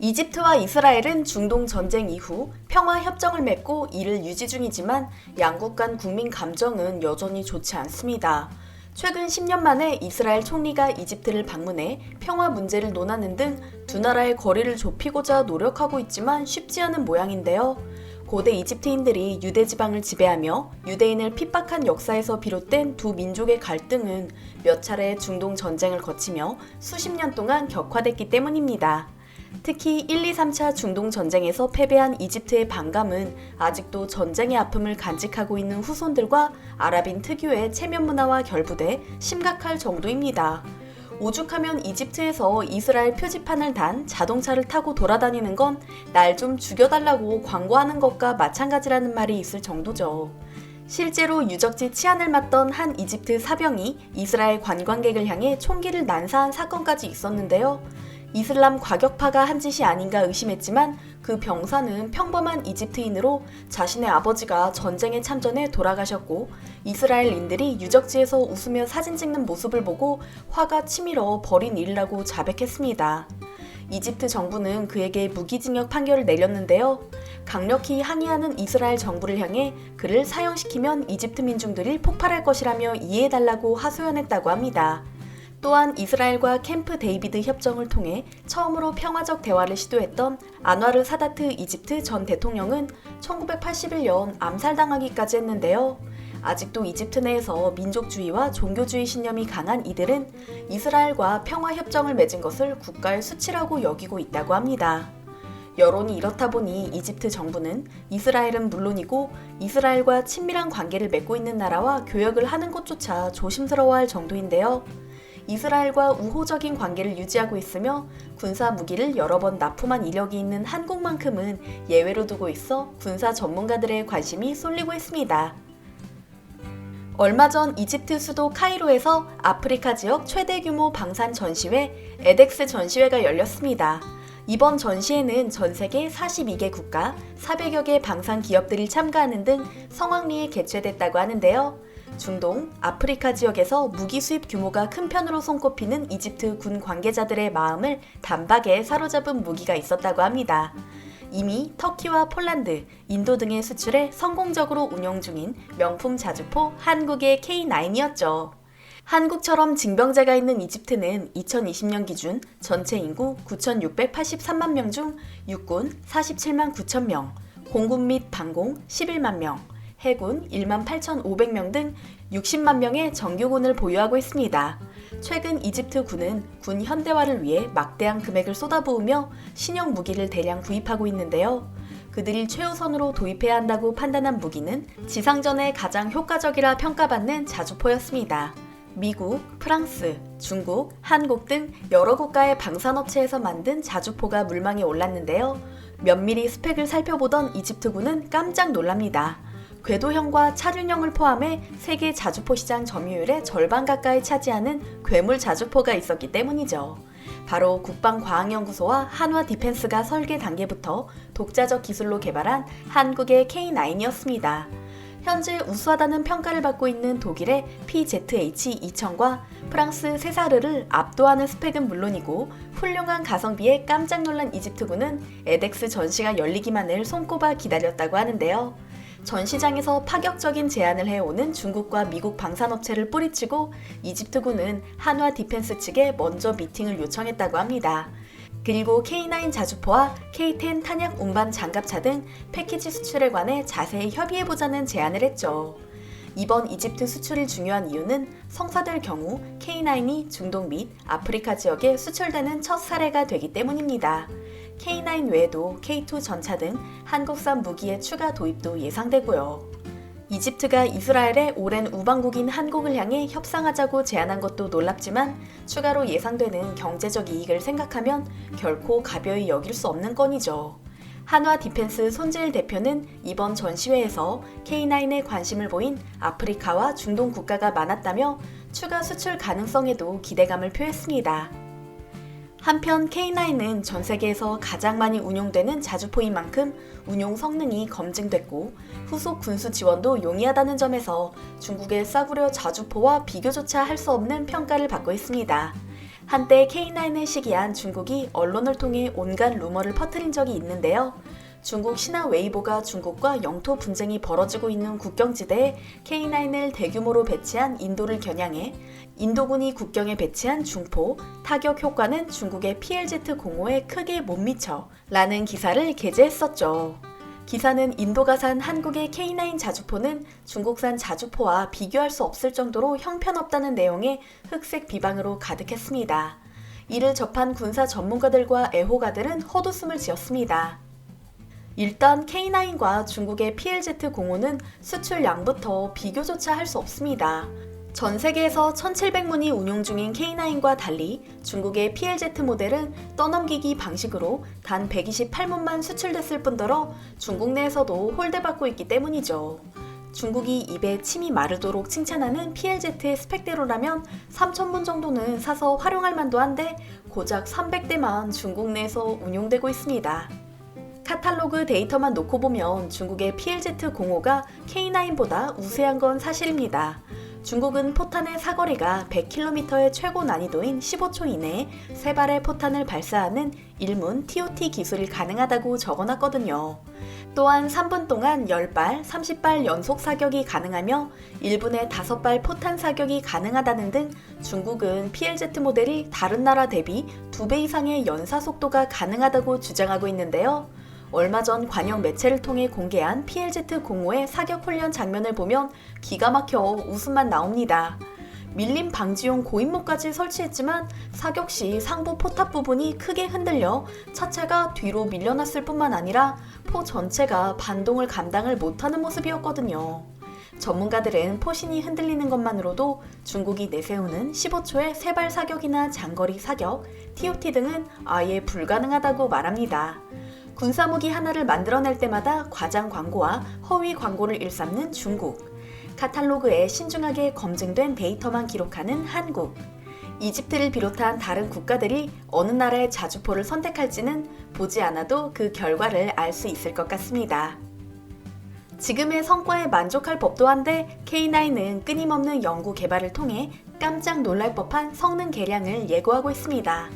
이집트와 이스라엘은 중동 전쟁 이후 평화 협정을 맺고 이를 유지 중이지만 양국 간 국민 감정은 여전히 좋지 않습니다. 최근 10년 만에 이스라엘 총리가 이집트를 방문해 평화 문제를 논하는 등 두 나라의 거리를 좁히고자 노력하고 있지만 쉽지 않은 모양인데요. 고대 이집트인들이 유대 지방을 지배하며 유대인을 핍박한 역사에서 비롯된 두 민족의 갈등은 몇 차례 중동 전쟁을 거치며 수십 년 동안 격화됐기 때문입니다. 특히 1, 2, 3차 중동 전쟁에서 패배한 이집트의 반감은 아직도 전쟁의 아픔을 간직하고 있는 후손들과 아랍인 특유의 체면 문화와 결부돼 심각할 정도입니다. 오죽하면 이집트에서 이스라엘 표지판을 단 자동차를 타고 돌아다니는 건 날 좀 죽여달라고 광고하는 것과 마찬가지라는 말이 있을 정도죠. 실제로 유적지 치안을 맡던 한 이집트 사병이 이스라엘 관광객을 향해 총기를 난사한 사건까지 있었는데요. 이슬람 과격파가 한 짓이 아닌가 의심했지만 그 병사는 평범한 이집트인으로 자신의 아버지가 전쟁에 참전해 돌아가셨고 이스라엘인들이 유적지에서 웃으며 사진 찍는 모습을 보고 화가 치밀어 벌인 일이라고 자백했습니다. 이집트 정부는 그에게 무기징역 판결을 내렸는데요. 강력히 항의하는 이스라엘 정부를 향해 그를 사형시키면 이집트 민중들이 폭발할 것이라며 이해해달라고 하소연했다고 합니다. 또한 이스라엘과 캠프 데이비드 협정을 통해 처음으로 평화적 대화를 시도했던 안와르 사다트 이집트 전 대통령은 1981년 암살당하기까지 했는데요. 아직도 이집트 내에서 민족주의와 종교주의 신념이 강한 이들은 이스라엘과 평화협정을 맺은 것을 국가의 수치라고 여기고 있다고 합니다. 여론이 이렇다 보니 이집트 정부는 이스라엘은 물론이고 이스라엘과 친밀한 관계를 맺고 있는 나라와 교역을 하는 것조차 조심스러워할 정도인데요. 이스라엘과 우호적인 관계를 유지하고 있으며 군사 무기를 여러 번 납품한 이력이 있는 한국만큼은 예외로 두고 있어 군사 전문가들의 관심이 쏠리고 있습니다. 얼마 전 이집트 수도 카이로에서 아프리카 지역 최대 규모 방산 전시회 에덱스 전시회가 열렸습니다. 이번 전시회는 전 세계 42개 국가 400여 개 방산 기업들이 참가하는 등 성황리에 개최됐다고 하는데요. 중동, 아프리카 지역에서 무기 수입 규모가 큰 편으로 손꼽히는 이집트 군 관계자들의 마음을 단박에 사로잡은 무기가 있었다고 합니다. 이미 터키와 폴란드, 인도 등의 수출에 성공적으로 운영 중인 명품 자주포 한국의 K9이었죠. 한국처럼 징병제가 있는 이집트는 2020년 기준 전체 인구 9,683만 명 중 육군 47만 9천 명, 공군 및 방공 11만 명, 해군 1만 8,500명 등 60만 명의 정규군을 보유하고 있습니다. 최근 이집트 군은 군 현대화를 위해 막대한 금액을 쏟아부으며 신형 무기를 대량 구입하고 있는데요. 그들이 최우선으로 도입해야 한다고 판단한 무기는 지상전에 가장 효과적이라 평가받는 자주포였습니다. 미국, 프랑스, 중국, 한국 등 여러 국가의 방산업체에서 만든 자주포가 물망에 올랐는데요. 면밀히 스펙을 살펴보던 이집트군은 깜짝 놀랍니다. 궤도형과 차륜형을 포함해 세계 자주포 시장 점유율의 절반 가까이 차지하는 괴물 자주포가 있었기 때문이죠. 바로 국방과학연구소와 한화 디펜스가 설계 단계부터 독자적 기술로 개발한 한국의 K9이었습니다. 현재 우수하다는 평가를 받고 있는 독일의 PZH-2000과 프랑스 세사르를 압도하는 스펙은 물론이고 훌륭한 가성비에 깜짝 놀란 이집트군은 에덱스 전시가 열리기만을 손꼽아 기다렸다고 하는데요. 전시장에서 파격적인 제안을 해오는 중국과 미국 방산업체를 뿌리치고 이집트군은 한화 디펜스 측에 먼저 미팅을 요청했다고 합니다. 그리고 K9 자주포와 K10 탄약 운반 장갑차 등 패키지 수출에 관해 자세히 협의해보자는 제안을 했죠. 이번 이집트 수출이 중요한 이유는 성사될 경우 K9이 중동 및 아프리카 지역에 수출되는 첫 사례가 되기 때문입니다. K9 외에도 K2 전차 등 한국산 무기의 추가 도입도 예상되고요. 이집트가 이스라엘의 오랜 우방국인 한국을 향해 협상하자고 제안한 것도 놀랍지만 추가로 예상되는 경제적 이익을 생각하면 결코 가벼이 여길 수 없는 건이죠. 한화 디펜스 손재일 대표는 이번 전시회에서 K9에 관심을 보인 아프리카와 중동 국가가 많았다며 추가 수출 가능성에도 기대감을 표했습니다. 한편 K9은 전 세계에서 가장 많이 운용되는 자주포인 만큼 운용 성능이 검증됐고 후속 군수 지원도 용이하다는 점에서 중국의 싸구려 자주포와 비교조차 할 수 없는 평가를 받고 있습니다. 한때 K9을 시기한 중국이 언론을 통해 온갖 루머를 퍼뜨린 적이 있는데요. 중국 신화 웨이보가 중국과 영토 분쟁이 벌어지고 있는 국경지대에 K9을 대규모로 배치한 인도를 겨냥해 인도군이 국경에 배치한 중포, 타격 효과는 중국의 PLZ-05에 크게 못 미쳐 라는 기사를 게재했었죠. 기사는 인도가 산 한국의 K9 자주포는 중국산 자주포와 비교할 수 없을 정도로 형편없다는 내용의 흑색 비방으로 가득했습니다. 이를 접한 군사 전문가들과 애호가들은 헛웃음을 지었습니다. 일단 K9과 중국의 PLZ-05는 수출량부터 비교조차 할 수 없습니다. 전 세계에서 1700문이 운용 중인 K9과 달리 중국의 PLZ 모델은 떠넘기기 방식으로 단 128문만 수출됐을 뿐더러 중국 내에서도 홀대받고 있기 때문이죠. 중국이 입에 침이 마르도록 칭찬하는 PLZ의 스펙대로라면 3000문 정도는 사서 활용할 만도 한데 고작 300대만 중국 내에서 운용되고 있습니다. 카탈로그 데이터만 놓고 보면 중국의 PLZ-05가 K9보다 우세한 건 사실입니다. 중국은 포탄의 사거리가 100km의 최고 난이도인 15초 이내에 3발의 포탄을 발사하는 일문 TOT 기술이 가능하다고 적어놨거든요. 또한 3분 동안 10발, 30발 연속 사격이 가능하며 1분에 5발 포탄 사격이 가능하다는 등 중국은 PLZ 모델이 다른 나라 대비 2배 이상의 연사 속도가 가능하다고 주장하고 있는데요. 얼마 전 관영 매체를 통해 공개한 PLZ-05의 사격 훈련 장면을 보면 기가 막혀 웃음만 나옵니다. 밀림 방지용 고인모까지 설치했지만 사격 시 상부 포탑 부분이 크게 흔들려 차체가 뒤로 밀려났을 뿐만 아니라 포 전체가 반동을 감당을 못하는 모습이었거든요. 전문가들은 포신이 흔들리는 것만으로도 중국이 내세우는 15초의 3발 사격이나 장거리 사격, TOT 등은 아예 불가능하다고 말합니다. 군사무기 하나를 만들어낼 때마다 과장 광고와 허위 광고를 일삼는 중국, 카탈로그에 신중하게 검증된 데이터만 기록하는 한국, 이집트를 비롯한 다른 국가들이 어느 나라의 자주포를 선택할지는 보지 않아도 그 결과를 알 수 있을 것 같습니다. 지금의 성과에 만족할 법도 한데 K9은 끊임없는 연구 개발을 통해 깜짝 놀랄 법한 성능 개량을 예고하고 있습니다.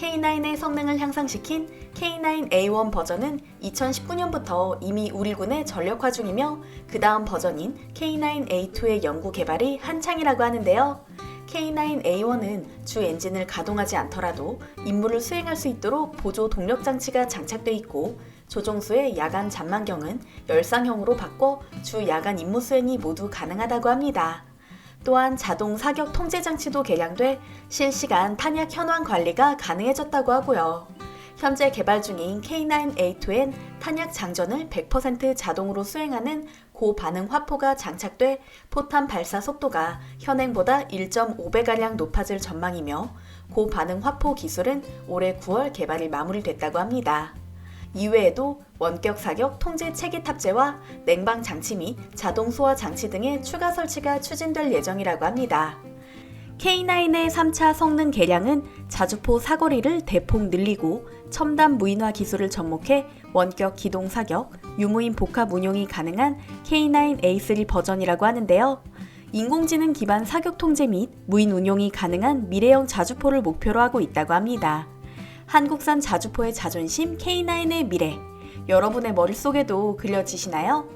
K9의 성능을 향상시킨 K9A1 버전은 2019년부터 이미 우리 군에 전력화 중이며 그 다음 버전인 K9A2의 연구 개발이 한창이라고 하는데요. K9A1은 주 엔진을 가동하지 않더라도 임무를 수행할 수 있도록 보조 동력 장치가 장착돼 있고 조종수의 야간 잠만경은 열상형으로 바꿔 주 야간 임무 수행이 모두 가능하다고 합니다. 또한 자동 사격 통제 장치도 개량돼 실시간 탄약 현황 관리가 가능해졌다고 하고요. 현재 개발 중인 K9A2엔 탄약 장전을 100% 자동으로 수행하는 고반응 화포가 장착돼 포탄 발사 속도가 현행보다 1.5배가량 높아질 전망이며 고반응 화포 기술은 올해 9월 개발이 마무리됐다고 합니다. 이외에도 원격 사격 통제 체계 탑재와 냉방 장치 및 자동 소화 장치 등의 추가 설치가 추진될 예정이라고 합니다. K9의 3차 성능 개량은 자주포 사거리를 대폭 늘리고 첨단 무인화 기술을 접목해 원격 기동 사격, 유무인 복합 운용이 가능한 K9A3 버전이라고 하는데요. 인공지능 기반 사격 통제 및 무인 운용이 가능한 미래형 자주포를 목표로 하고 있다고 합니다. 한국산 자주포의 자존심 K9의 미래, 여러분의 머릿속에도 그려지시나요?